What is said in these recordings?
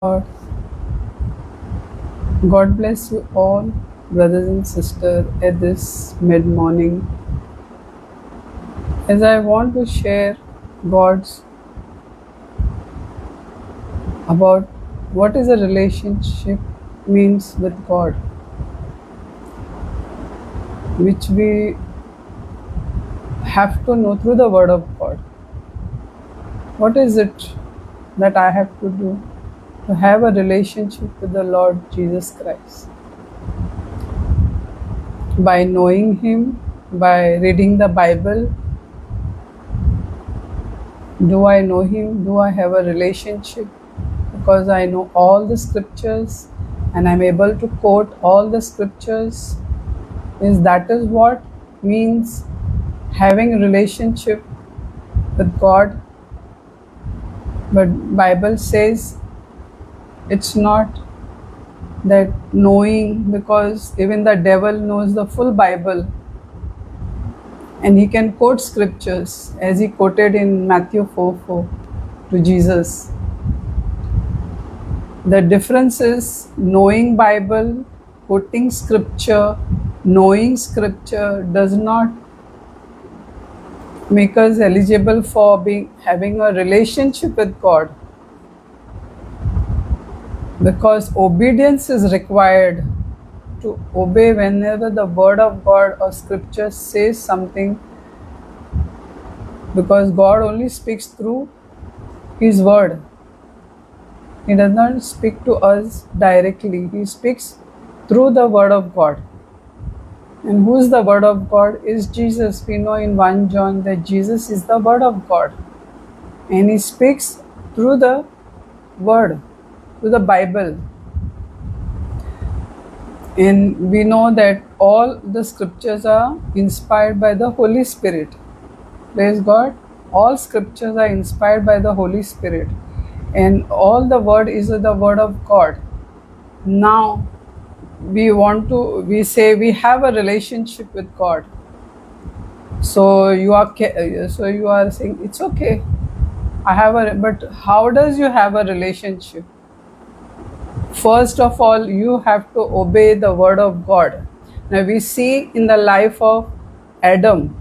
Lord. God bless you all, brothers and sisters, at this mid morning. As I want to share God's about what is a relationship means with God, which we have to know through the Word of God. What is it that I have to do to have a relationship with the Lord Jesus Christ? By knowing Him, by reading the Bible. Do I know Him? Do I have a relationship? Because I know all the scriptures and I'm able to quote all the scriptures. That is what means having a relationship with God. But Bible says it's not that knowing, because even the devil knows the full Bible and he can quote scriptures as he quoted in Matthew 4:4 to Jesus. The difference is knowing Bible, quoting scripture, knowing scripture does not make us eligible for having a relationship with God, because obedience is required to obey whenever the word of God or scripture says something, because God only speaks through His word. He does not speak to us directly. He speaks through the word of God. And who is the word of God? Is Jesus. We know in 1 John that Jesus is the word of God. And He speaks through the word, through the Bible. And we know that all the scriptures are inspired by the Holy Spirit. Praise God. All scriptures are inspired by the Holy Spirit. And all the word is the word of God. Now, we say we have a relationship with God. So you are saying it's okay. But how does you have a relationship? First of all, you have to obey the word of God. Now we see in the life of Adam.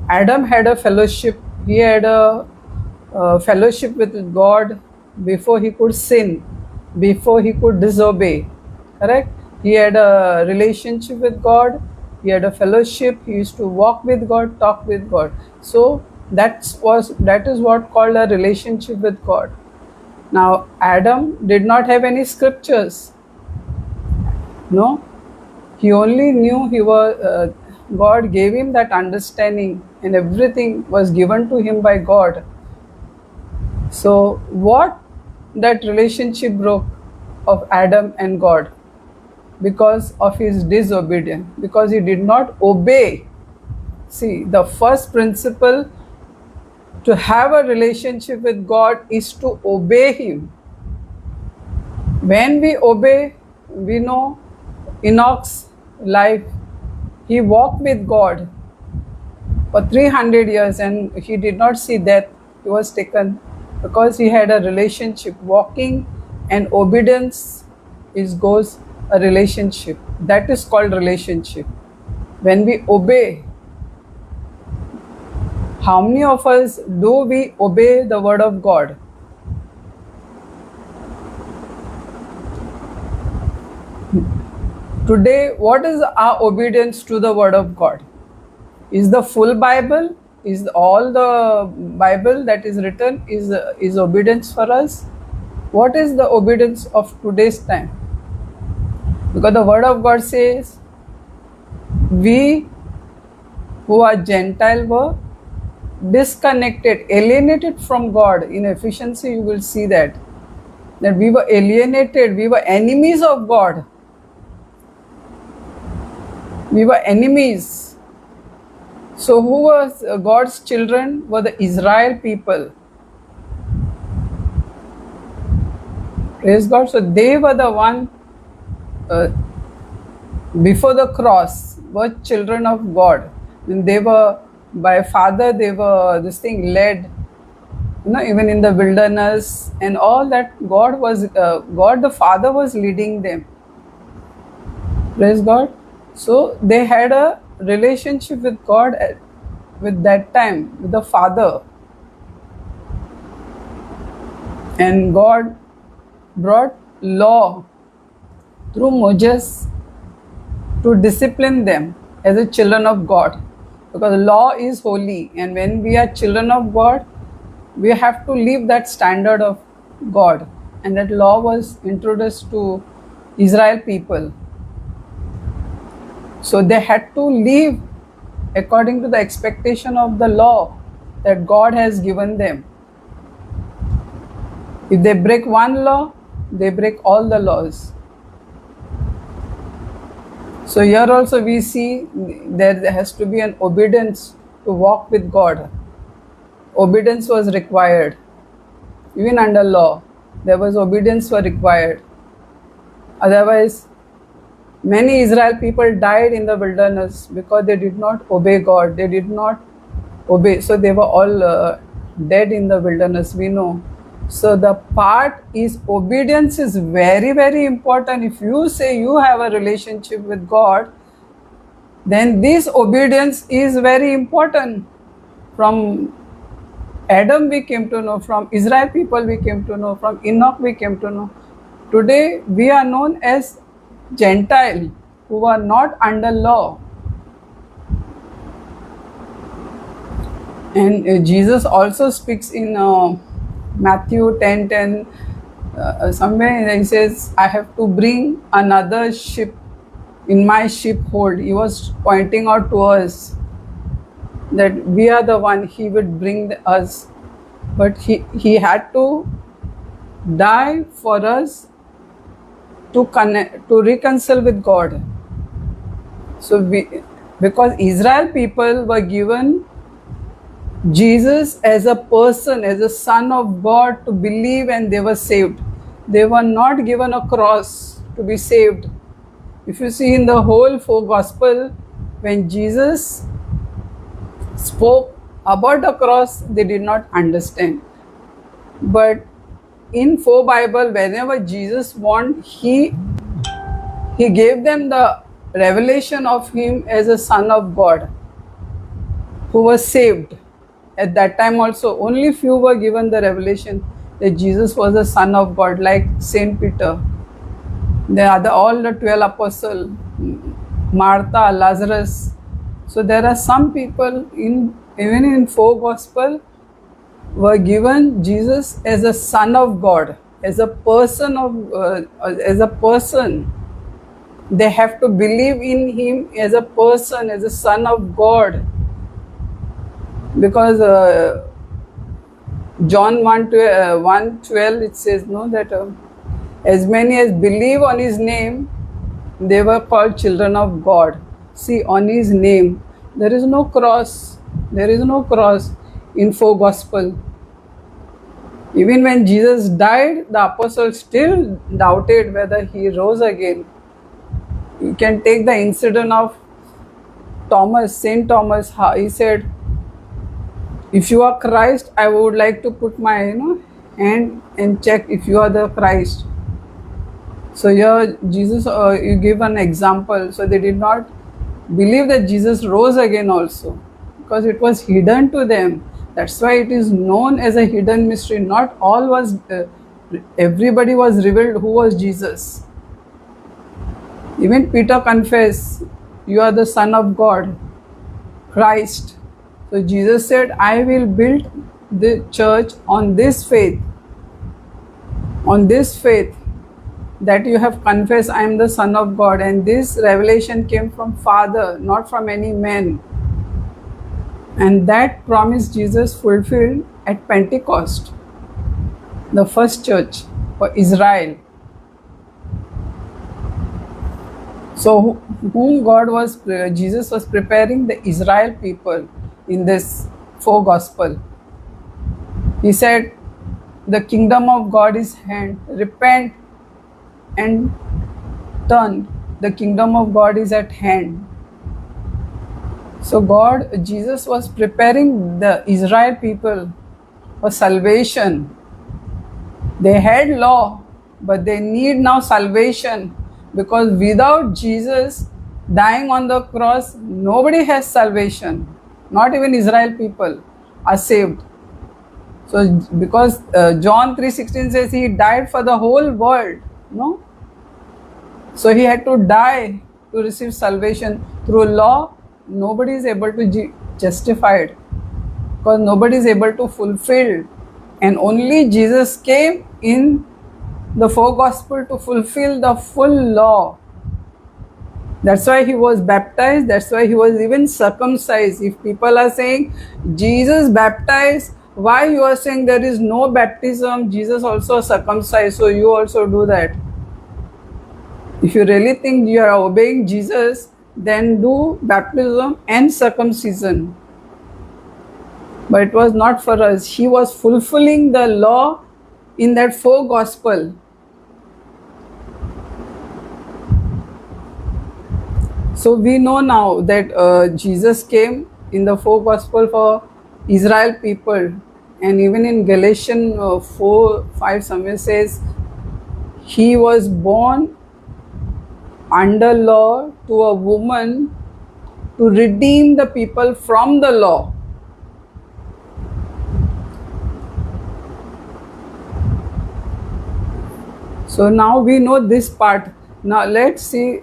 Adam had a fellowship. He had a fellowship with God before he could sin, before he could disobey. Correct? He had a relationship with God. He had a fellowship. He used to walk with God, talk with God. So that is what called a relationship with God. Now Adam did not have any scriptures. No, he only knew God gave him that understanding, and everything was given to him by God. So what that relationship broke of Adam and God? Because of his disobedience, because he did not obey. See, the first principle to have a relationship with God is to obey Him. When we obey, we know Enoch's life. He walked with God for 300 years and he did not see death. He was taken because he had a relationship. Walking and obedience goes a relationship. That is called relationship. When we obey, how many of us do we obey the word of God? Today, what is our obedience to the word of God? Is the full Bible? Is all the Bible that is written is obedience for us? What is the obedience of today's time? Because the word of God says, we who are Gentile were disconnected, alienated from God. In Ephesians, you will see that we were alienated, we were enemies of God. We were enemies. So who was God's children? Were the Israel people. Praise God. So they were the one before the cross were children of God. And they were by father, they were led even in the wilderness and all that, God the Father was leading them. Praise God. So they had a relationship with God with that time, with the Father. And God brought law through Moses to discipline them as a children of God. Because law is holy, and when we are children of God, we have to live that standard of God. And that law was introduced to Israel people. So they had to live according to the expectation of the law that God has given them. If they break one law, they break all the laws. So here also we see there has to be an obedience to walk with God. Obedience was required. Even under law, there was obedience was required. Otherwise, many Israel people died in the wilderness because they did not obey God. They did not obey. So they were all dead in the wilderness, we know. So the part is obedience is very, very important. If you say you have a relationship with God, then this obedience is very important. From Adam we came to know, from Israel people we came to know, from Enoch we came to know. Today we are known as Gentile, who are not under law. And Jesus also speaks in Matthew 10:10, somewhere he says, I have to bring another sheep in my sheepfold. He was pointing out to us that we are the one he would bring us. But he had to die for us to connect, to reconcile with God. So because Israel people were given Jesus as a person, as a son of God to believe, and they were saved. They were not given a cross to be saved. If you see in the whole four gospel, when Jesus spoke about the cross, they did not understand. But in four Bible, whenever Jesus want, he gave them the revelation of him as a son of God who was saved. At that time also, only few were given the revelation that Jesus was the Son of God, like Saint Peter. There are all the 12 apostles, Martha, Lazarus. So there are some people even in four gospel were given Jesus as a Son of God, as a person They have to believe in him as a person, as a Son of God. Because John 1:12 it says that as many as believe on his name, they were called children of God. See, on his name, there is no cross. There is no cross in four gospel. Even when Jesus died, the apostles still doubted whether he rose again. You can take the incident of Thomas, Saint Thomas. He said, if you are Christ, I would like to put my hand and check if you are the Christ. So here Jesus, you give an example. So they did not believe that Jesus rose again also, because it was hidden to them. That's why it is known as a hidden mystery. Not all was, everybody was revealed who was Jesus. Even Peter confessed, you are the Son of God, Christ. So Jesus said, I will build the church on this faith that you have confessed I am the Son of God. And this revelation came from Father, not from any man. And that promise Jesus fulfilled at Pentecost, the first church for Israel. So whom Jesus was preparing the Israel people in this four gospel. He said, the kingdom of God is hand. Repent and turn. The kingdom of God is at hand. So Jesus was preparing the Israel people for salvation. They had law, but they need now salvation, because without Jesus dying on the cross, nobody has salvation. Not even Israel people are saved. So because John 3:16 says he died for the whole world, no? So he had to die to receive salvation. Through law, nobody is able to justify it, because nobody is able to fulfill. And only Jesus came in the four gospel to fulfill the full law. That's why he was baptized. That's why he was even circumcised. If people are saying Jesus baptized, why you are saying there is no baptism? Jesus also circumcised, so you also do that. If you really think you are obeying Jesus, then do baptism and circumcision. But it was not for us. He was fulfilling the law in that four gospel. So we know now that Jesus came in the four gospel for Israel people, and even in Galatians 4:5 somewhere says he was born under law to a woman to redeem the people from the law. So now we know this part. Now let's see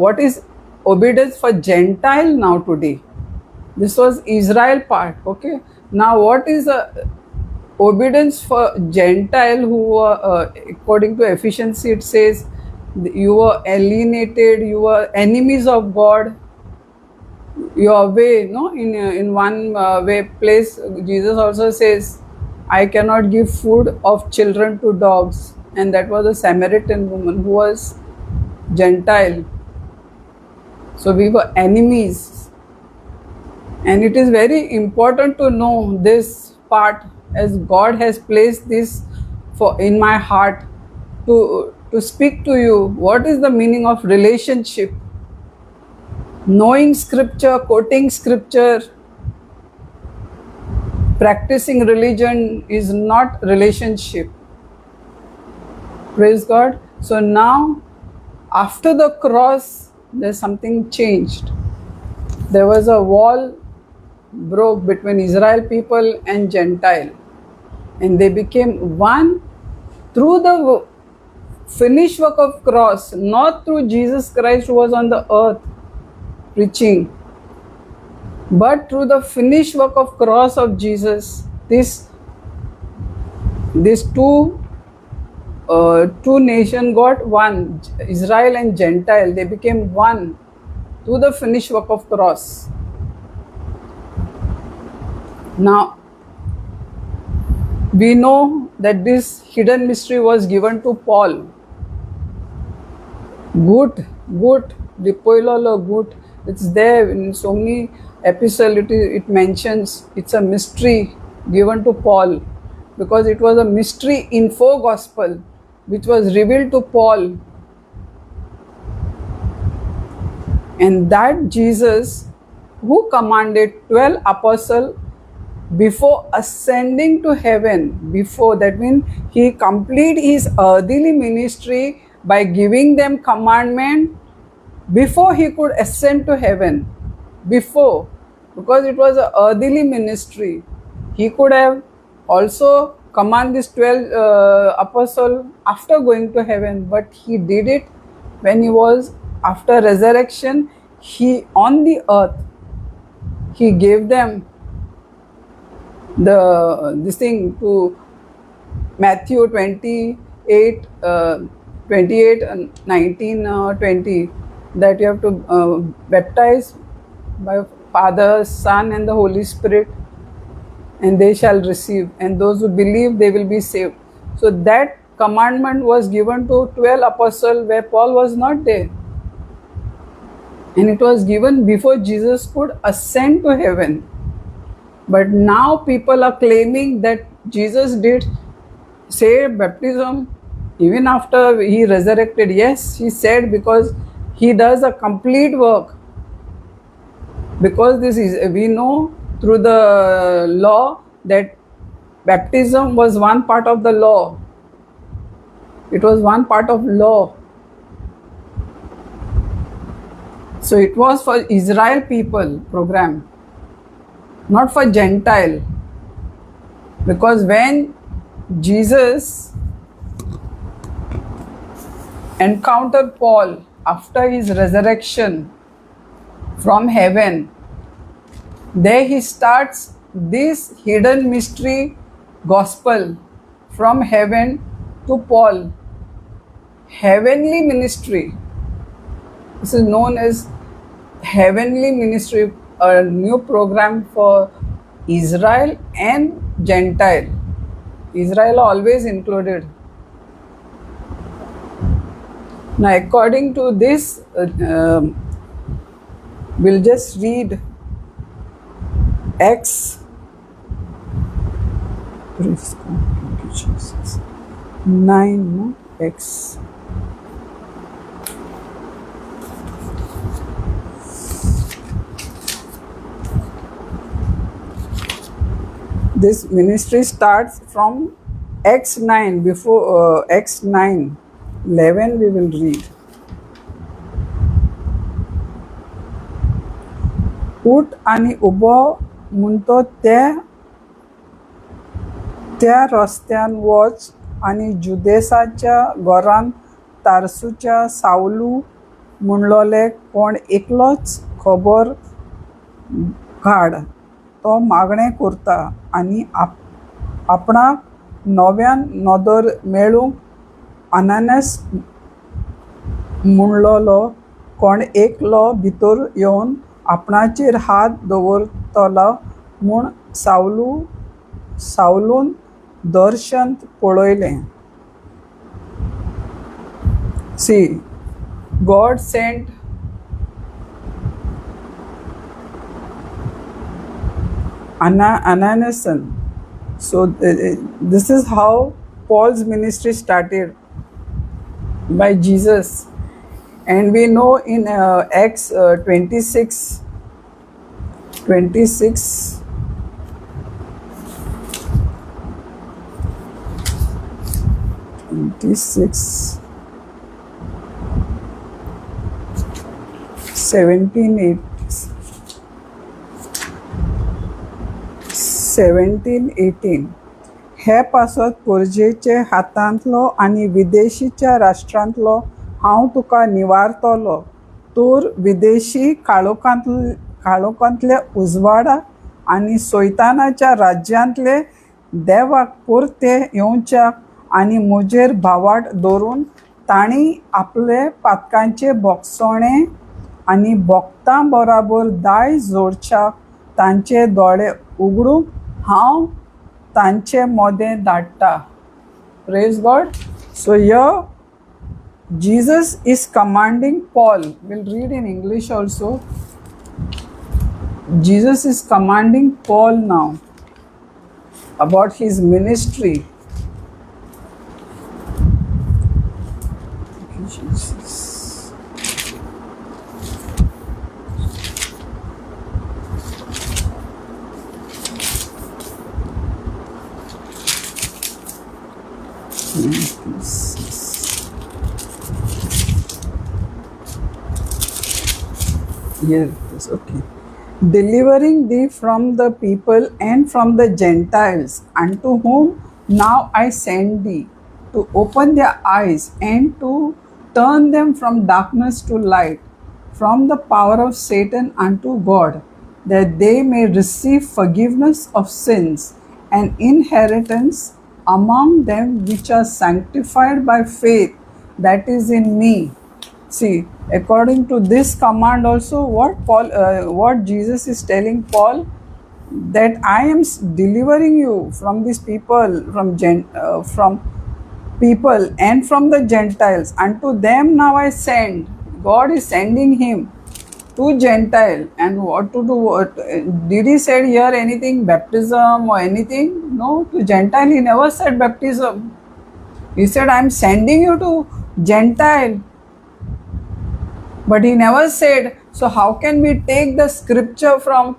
what is obedience for Gentile now today. This was Israel part, okay. Now what is obedience for Gentile who were, according to Ephesians it says, you were alienated, you were enemies of God. Your way, no, in one way place, Jesus also says, I cannot give food of children to dogs. And that was a Samaritan woman who was Gentile. So we were enemies. And it is very important to know this part, as God has placed this in my heart to speak to you. What is the meaning of relationship? Knowing scripture, quoting scripture, practicing religion is not relationship. Praise God. So now, after the cross, there's something changed. There was a wall broke between Israel people and Gentile, and they became one through the finished work of cross, not through Jesus Christ who was on the earth preaching, but through the finished work of cross of Jesus. These two nations got one, Israel and Gentile. They became one through the finished work of cross. Now we know that this hidden mystery was given to Paul. Gut, dipoilolo gut. It's there in so many epistles. It mentions it's a mystery given to Paul, because it was a mystery in four gospel which was revealed to Paul. And that Jesus who commanded 12 apostles before ascending to heaven, before that means he completed his earthly ministry by giving them commandment before he could ascend to heaven. Before, because it was an earthly ministry, he could have also command this 12 apostles after going to heaven, but he did it when he was after resurrection. He on the earth, he gave them this thing to Matthew 28 and 19 20, that you have to baptize by Father, Son and the Holy Spirit, and they shall receive, and those who believe, they will be saved. So that commandment was given to 12 apostles where Paul was not there, and it was given before Jesus could ascend to heaven. But now people are claiming that Jesus did say baptism even after he resurrected. Yes, he said, because he does a complete work. Because this is, we know through the law that Baptism was one part of the law. It was one part of law. So it was for Israel people program, not for Gentile. Because when Jesus encountered Paul after his resurrection from heaven, there he starts this hidden mystery gospel from heaven to Paul. Heavenly ministry. This is known as heavenly ministry, a new program for Israel and Gentile. Israel always included. Now, according to this, we'll just read Acts 9, no? Acts. This ministry starts from Acts 9. Before Acts 9, 11 we will read. उठ आणि उबो म्हणतो त्या रस्त्यान वच आणि जुदेसाच्या घरान तारसूच्या सावलू म्हणलोले कोण एकलोच खबर घाड तो मागणें करता आनी आपणाक नव्यान नदर मेळूंक अनानस म्हणलोलो कोण एकलो भितर येवन आपणाचेर हात दवरतलो म्हूण सावलून दर्शन पळयलें. See, God sent Ananias. So this is how Paul's ministry started by Jesus. And we know in Acts 26, 17-18 हे पासत पोरजेचे हातांतलो आनी विदेशीच्या राष्ट्रांतलो हांव तुका निवारतलो. तूर विदेशी काळोखांतले उजवाडा आनी सोयतानाच्या राज्यांतले देवाक परते येवच्याक आनी म्हजेर भावाट दवरून तांणी आपले पातकांचे बोगसोणे आनी भोगतां बराबर दाय जोडच्याक तांचे दोळे उगडूंक हांव तांचे मोदें धाडटा. Praise God. So here Jesus is commanding Paul. We'll read in English also. Jesus is commanding Paul now about his ministry. Thank you, Jesus. Yes, okay. Delivering thee from the people and from the Gentiles, unto whom now I send thee, to open their eyes and to turn them from darkness to light, from the power of Satan unto God, that they may receive forgiveness of sins and inheritance among them which are sanctified by faith that is in me. See, according to this command also, what Jesus is telling Paul, that I am delivering you from these people, from people and from the Gentiles. Unto them now I send. God is sending him to Gentile. And what to do? Did he say here anything, baptism or anything? No, to Gentile he never said baptism. He said, I am sending you to Gentile. But he never said, so how can we take the scripture from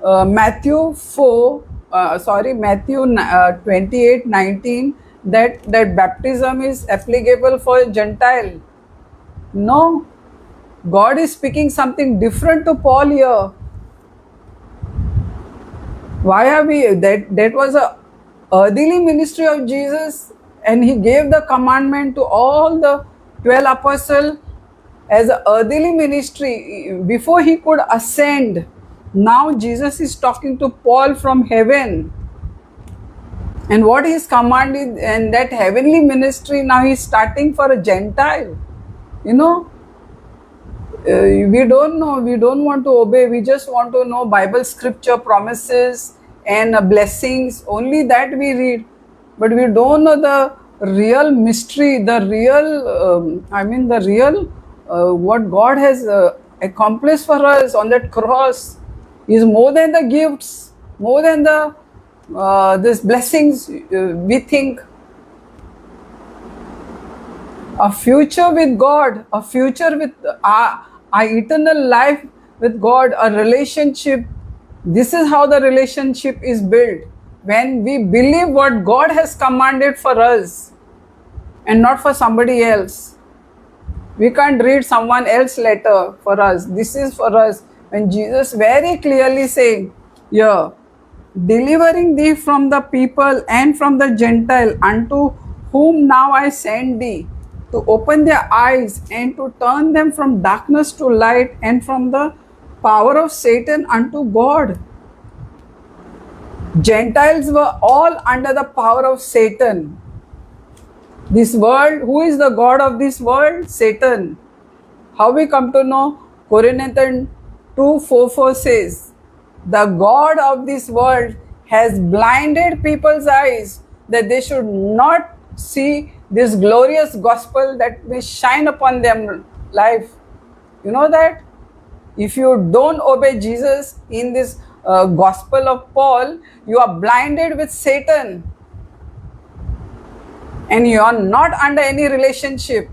Matthew 4, Matthew 28:19 that baptism is applicable for Gentile. No, God is speaking something different to Paul here. Why are we that was a earthly ministry of Jesus, and he gave the commandment to all the 12 apostles as an earthly ministry before he could ascend. Now Jesus is talking to Paul from heaven, and what he is commanding, and that heavenly ministry now he's starting for a Gentile. You know, we don't know, we don't want to obey, we just want to know Bible scripture promises and blessings, only that we read, but we don't know the real mystery, the real what God has accomplished for us on that cross is more than the gifts, more than the these blessings we think. A future with God, a future with our eternal life with God, a relationship. This is how the relationship is built. When we believe what God has commanded for us and not for somebody else. We can't read someone else's letter for us. This is for us. When Jesus very clearly saying, yeah, delivering thee from the people and from the Gentile, unto whom now I send thee, to open their eyes and to turn them from darkness to light and from the power of Satan unto God. Gentiles were all under the power of Satan. This world, who is the God of this world? Satan. How we come to know? Corinthians 2:4 says, the God of this world has blinded people's eyes that they should not see this glorious gospel that may shine upon them life. You know that? If you don't obey Jesus in this gospel of Paul, you are blinded with Satan. And you are not under any relationship.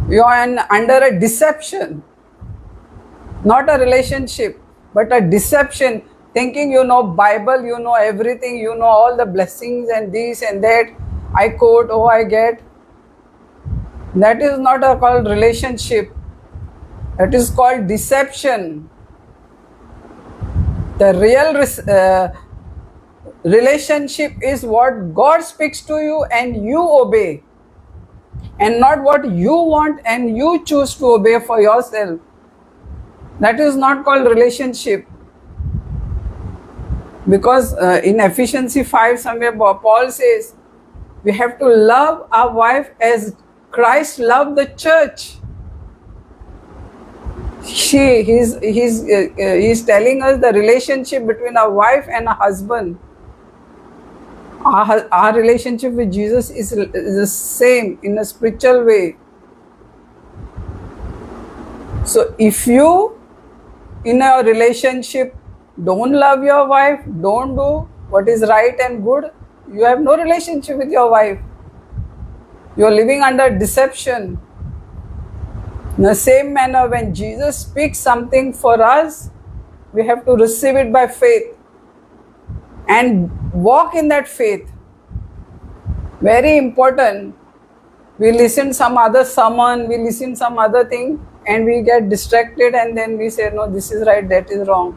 You are under a deception. Not a relationship, but a deception. Thinking you know Bible, you know everything, you know all the blessings and this and that. I quote, oh I get. That is not called relationship. That is called deception. The real relationship is what God speaks to you and you obey, and not what you want and you choose to obey for yourself. That is not called relationship. Because in Ephesians 5 somewhere Paul says we have to love our wife as Christ loved the church. He's telling us the relationship between a wife and a husband. Our relationship with Jesus is the same in a spiritual way. So if you in a relationship don't love your wife, don't do what is right and good, you have no relationship with your wife. You are living under deception. In the same manner, when Jesus speaks something for us, we have to receive it by faith and walk in that faith. Very important. We listen some other sermon, we listen some other thing, and we get distracted, and then we say, no, this is right, that is wrong.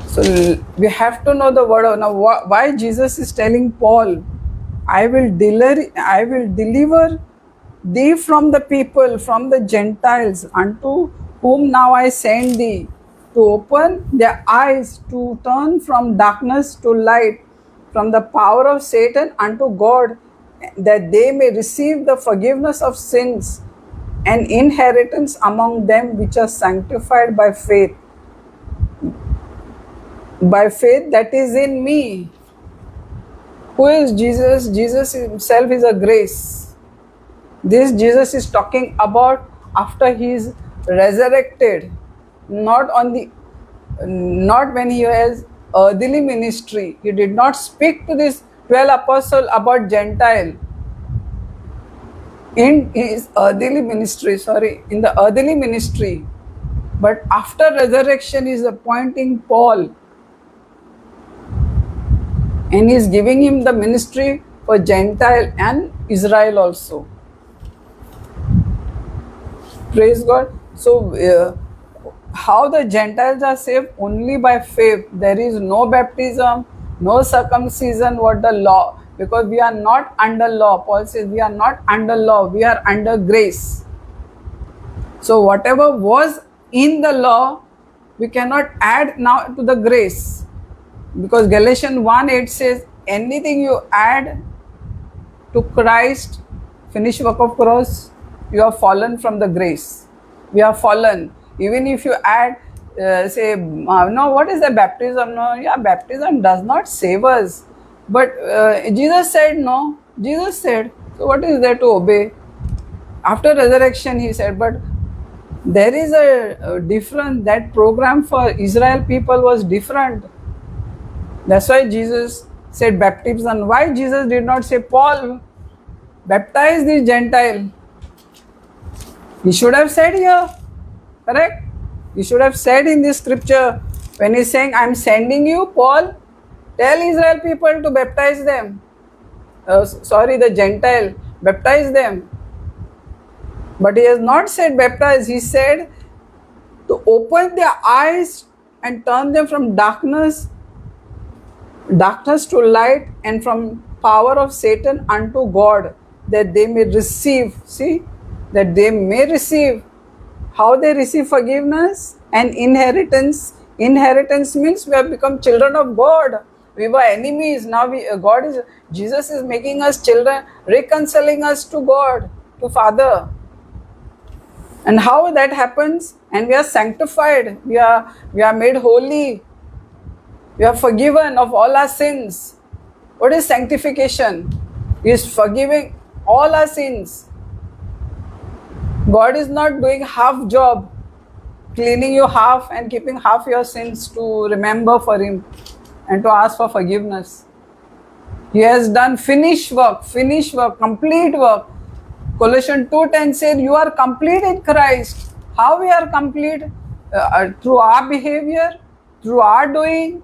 So we have to know the word of now. Why Jesus is telling Paul, I will deliver thee from the people, from the Gentiles, unto whom now I send thee, to open their eyes, to turn from darkness to light, from the power of Satan unto God, that they may receive the forgiveness of sins and inheritance among them which are sanctified by faith. By faith that is in me. Who is Jesus? Jesus himself is a grace. This Jesus is talking about after he is resurrected, not when he has earthly ministry. He did not speak to this 12 apostles about Gentile in his earthly ministry, in the earthly ministry. But after resurrection, he is appointing Paul And he is giving him the ministry for Gentile and Israel also. Praise God. So, how the Gentiles are saved? Only by faith. There is no baptism, no circumcision, what the law, because we are not under law. Paul says we are not under law, we are under grace. So whatever was in the law, we cannot add now to the grace, because Galatians 1:8 says anything you add to Christ, finished work of cross, you have fallen from the grace. We are fallen. Even if you add, no, what is the baptism? No, yeah, baptism does not save us. But Jesus said no. Jesus said, so what is there to obey? After resurrection, he said, but there is a difference. That program for Israel people was different. That's why Jesus said baptism. Why Jesus did not say, Paul, baptize the Gentile? He should have said here, correct? He should have said in this scripture, when he's saying, I'm sending you, Paul, tell Israel people to baptize them. The Gentile, baptize them. But he has not said baptize, he said to open their eyes and turn them from darkness to light, and from power of Satan unto God, that they may receive. See, that they may receive. How they receive forgiveness and inheritance. Inheritance means we have become children of God. We were enemies. Now Jesus is making us children, reconciling us to God, to Father. And how that happens? And we are sanctified. We are made holy. We are forgiven of all our sins. What is sanctification? He is forgiving all our sins. God is not doing half job, cleaning you half and keeping half your sins to remember for Him and to ask for forgiveness. He has done finished work, complete work. Colossians 2:10 said, you are complete in Christ. How we are complete? Through our behavior, through our doing,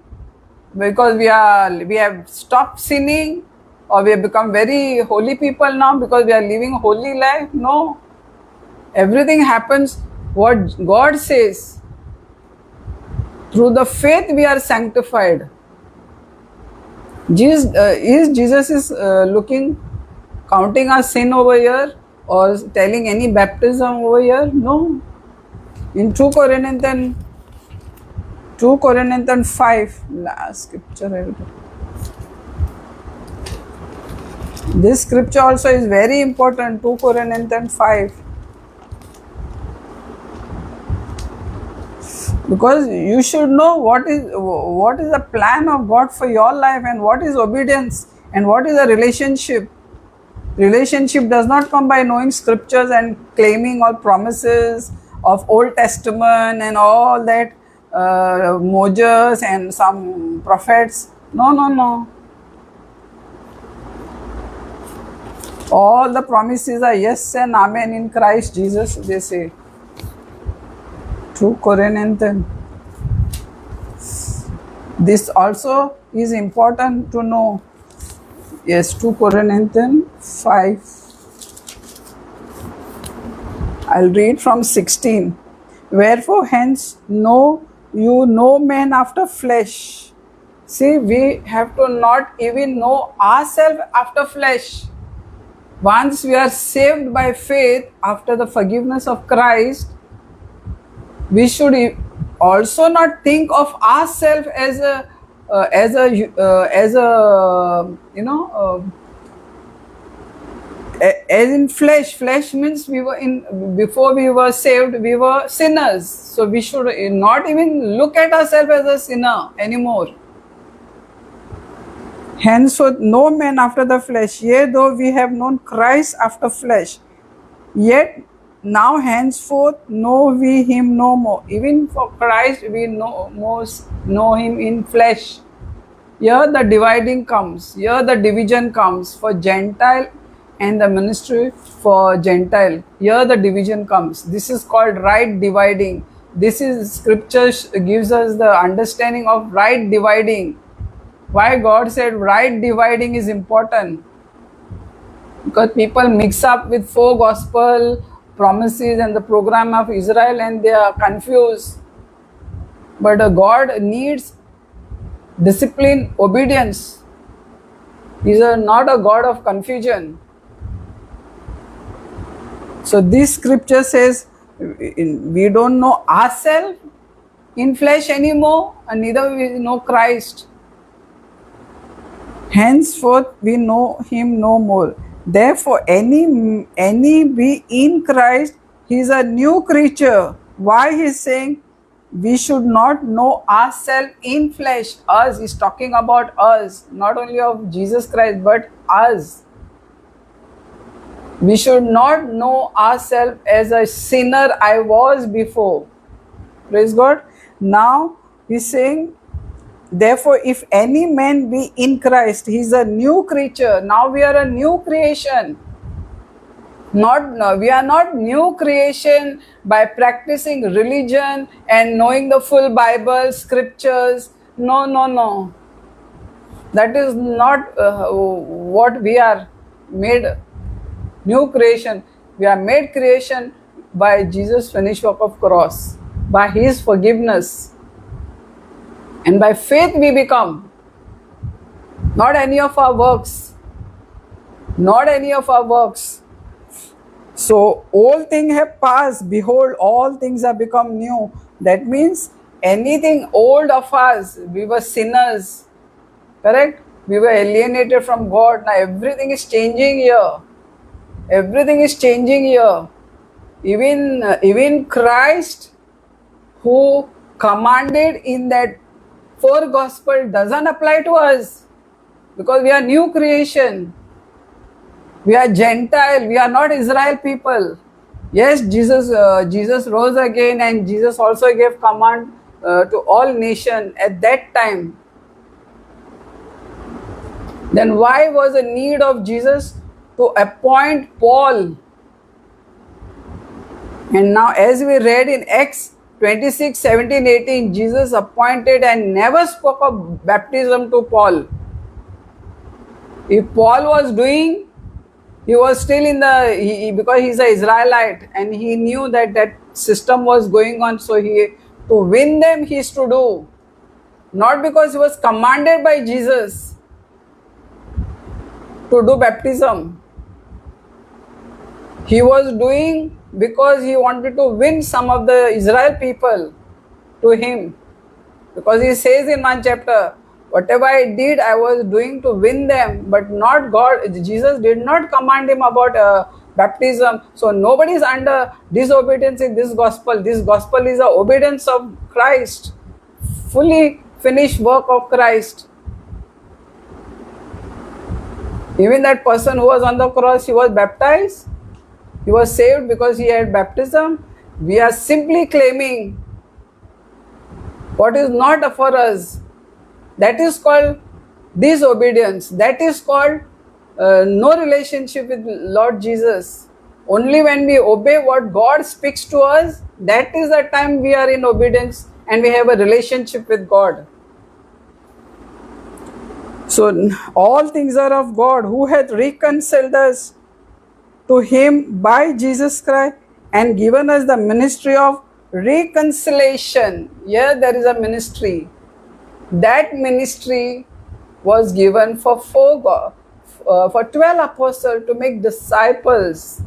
because we have stopped sinning, or we have become very holy people now because we are living a holy life. No. Everything happens what God says. Through the faith we are sanctified. Jesus is counting our sin over here, or telling any baptism over here? No. In 2 Corinthians 5, last scripture. This scripture also is very important, 2 Corinthians 5. Because you should know what is the plan of God for your life, and what is obedience, and what is a relationship. Relationship does not come by knowing scriptures and claiming all promises of Old Testament and all that Moses and some prophets. No. All the promises are yes and amen in Christ Jesus, they say. 2 Corinthians. This also is important to know. Yes, 2 Corinthians 5. I'll read from 16. Wherefore hence know you no man after flesh. See, we have to not even know ourselves after flesh. Once we are saved by faith after the forgiveness of Christ, we should also not think of ourselves as in flesh. Flesh means before we were saved, we were sinners. So we should not even look at ourselves as a sinner anymore. Henceforth no man after the flesh, yea, though we have known Christ after flesh, yet now henceforth know we him no more. Even for Christ we know him in flesh. Here the dividing comes. Here the division comes for Gentile and the ministry for Gentile. Here the division comes. This is called right dividing. This is scripture gives us the understanding of right dividing. Why God said right dividing is important? Because people mix up with four gospel promises and the program of Israel and they are confused. But God needs discipline, obedience. He's not a God of confusion. So this scripture says we don't know ourselves in flesh anymore, and neither we know Christ. Henceforth we know him no more. Therefore, any be in Christ, he is a new creature. Why he is saying we should not know ourselves in flesh? Us is talking about us, not only of Jesus Christ, but us. We should not know ourselves as a sinner I was before. Praise God. Now he's saying, therefore, if any man be in Christ, he is a new creature. Now we are a new creation. We are not new creation by practicing religion and knowing the full Bible, scriptures. No. That is not what we are made. New creation. We are made creation by Jesus' finished work of cross, by his forgiveness. And by faith we become. Not any of our works. Not any of our works. So old things have passed. Behold, all things have become new. That means anything old of us, we were sinners. Correct? We were alienated from God. Now everything is changing here. Everything is changing here. Even Christ, who commanded in that four gospel, doesn't apply to us because we are new creation. We are Gentile. We are not Israel people. Yes, Jesus rose again, and Jesus also gave command to all nations at that time. Then why was the need of Jesus to appoint Paul? And now as we read in Acts 26, 17, 18, Jesus appointed and never spoke of baptism to Paul. If Paul was doing, he was still in because he's an Israelite and he knew that system was going on, so to win them he is to do. Not because he was commanded by Jesus to do baptism. He was doing because he wanted to win some of the Israel people to him. Because he says in one chapter, whatever I did, I was doing to win them, but not God. Jesus did not command him about baptism. So nobody is under disobedience in this gospel. This gospel is the obedience of Christ, fully finished work of Christ. Even that person who was on the cross, he was baptized. He was saved because he had baptism. We are simply claiming what is not for us. That is called disobedience. That is called no relationship with Lord Jesus. Only when we obey what God speaks to us, that is the time we are in obedience and we have a relationship with God. So all things are of God, who hath reconciled us to him by Jesus Christ and given us the ministry of reconciliation. Here there is a ministry. That ministry was given for 12 apostles to make disciples,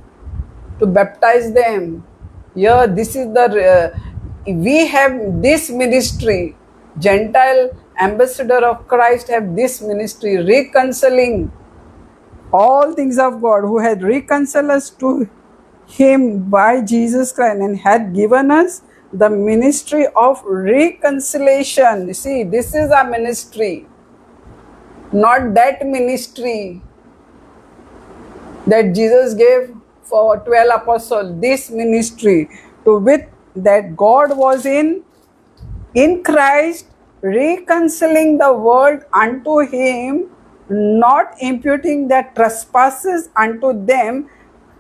to baptize them. Here this is we have this ministry. Gentile ambassador of Christ have this ministry, reconciling all things of God, who had reconciled us to him by Jesus Christ and had given us the ministry of reconciliation. You see, this is our ministry, not that ministry that Jesus gave for 12 apostles. This ministry, to wit, that God was in Christ, reconciling the world unto him, not imputing their trespasses unto them,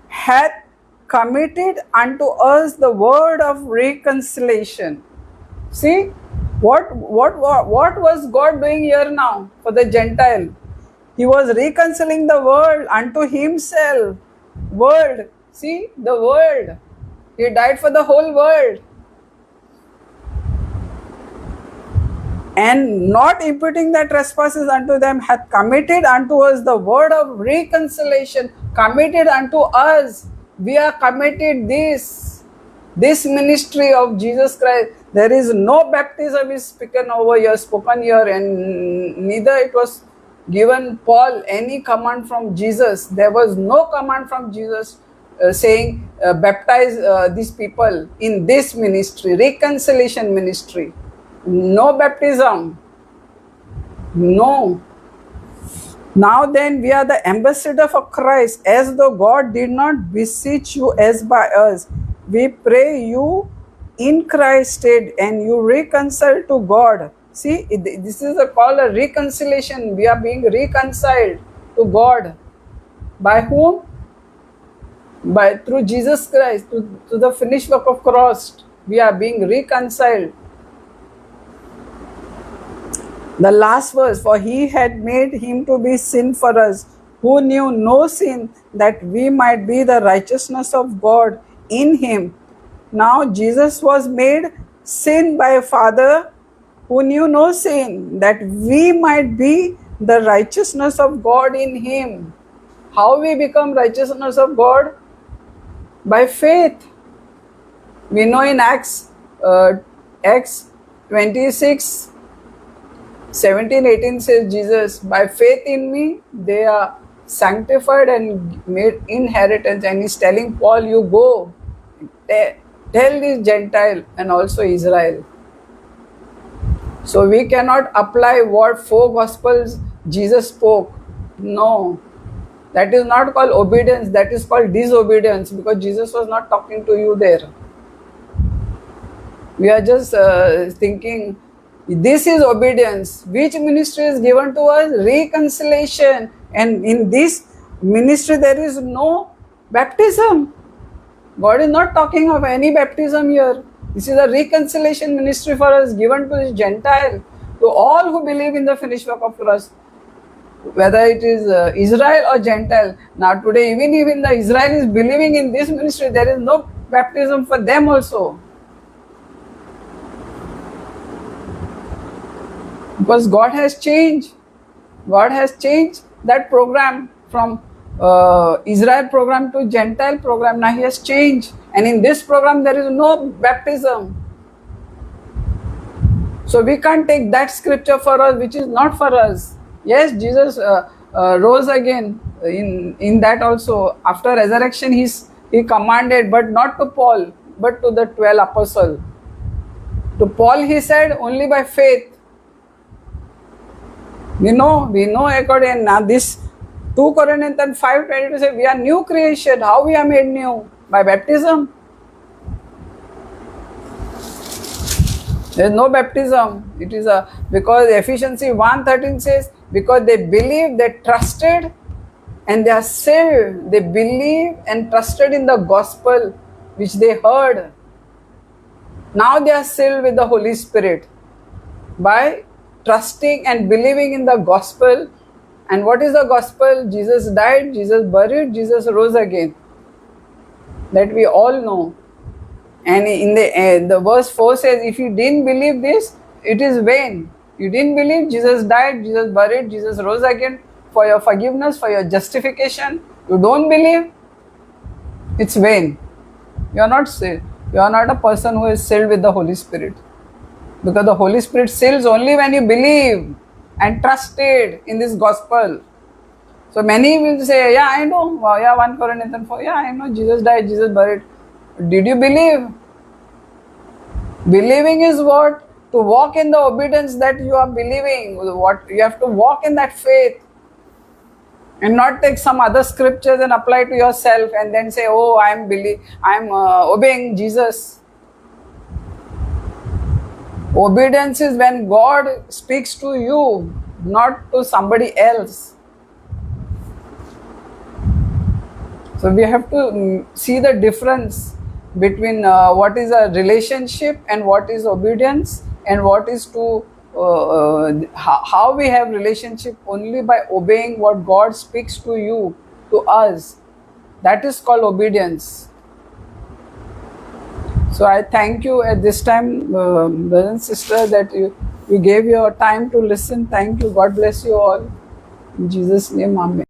hath committed unto us the word of reconciliation. See, What was God doing here now for the Gentile? He was reconciling the world unto himself. World. See, the world. He died for the whole world. And not imputing their trespasses unto them, hath committed unto us the word of reconciliation. Committed unto us. We are committed this ministry of Jesus Christ. There is no baptism is spoken here, and neither it was given Paul any command from Jesus. There was no command from Jesus saying baptize these people in this ministry, reconciliation ministry. No baptism. No. Now then, we are the ambassador for Christ, as though God did not beseech you as by us. We pray you in Christ's stead, and you reconcile to God. See, this is called a reconciliation. We are being reconciled to God. By whom? Through Jesus Christ, to the finished work of cross. We are being reconciled. The last verse, for he had made him to be sin for us, who knew no sin, that we might be the righteousness of God in him. Now Jesus was made sin by a Father who knew no sin, that we might be the righteousness of God in him. How we become righteousness of God? By faith. We know in Acts 26, 17, 18 says Jesus, by faith in me, they are sanctified and made inheritance. And he's telling Paul, you go, tell this Gentile and also Israel. So we cannot apply what 4 Gospels Jesus spoke. No. That is not called obedience, that is called disobedience, because Jesus was not talking to you there. We are just thinking, this is obedience. Which ministry is given to us? Reconciliation. And in this ministry, there is no baptism. God is not talking of any baptism here. This is a reconciliation ministry for us, given to the Gentile, to all who believe in the finished work of Christ, whether it is Israel or Gentile. Now today, even the Israel is believing in this ministry, there is no baptism for them also. Because God has changed. God has changed that program from Israel program to Gentile program. Now he has changed. And in this program there is no baptism. So we can't take that scripture for us, which is not for us. Yes, Jesus rose again. In that also, after resurrection, he commanded, but not to Paul, but to the 12 apostles. To Paul he said, only by faith. We know according now this 2 Corinthians 5:22 says we are new creation. How we are made new? By baptism. There is no baptism. It is because Ephesians 1:13 says, because they believed, they trusted, and they are sealed. They believe and trusted in the gospel which they heard. Now they are sealed with the Holy Spirit by trusting and believing in the gospel. And what is the gospel? Jesus died, Jesus buried, Jesus rose again. That we all know. And in the verse 4 says, if you didn't believe this, it is vain. You didn't believe Jesus died, Jesus buried, Jesus rose again for your forgiveness, for your justification. You don't believe, it's vain. You are not sealed. You are not a person who is sealed with the Holy Spirit. Because the Holy Spirit seals only when you believe and trusted in this gospel. So many will say, yeah, I know. 1 Corinthians 4, yeah, I know Jesus died, Jesus buried. Did you believe? Believing is what? To walk in the obedience that you are believing. What you have to walk in that faith. And not take some other scriptures and apply to yourself and then say, oh, I am obeying Jesus. Obedience is when God speaks to you, not to somebody else. So we have to see the difference between what is a relationship and what is obedience, and what is to how we have relationship only by obeying what God speaks to you, to us. That is called obedience. So I thank you at this time, brother and sister, that you gave your time to listen. Thank you. God bless you all. In Jesus' name, Amen.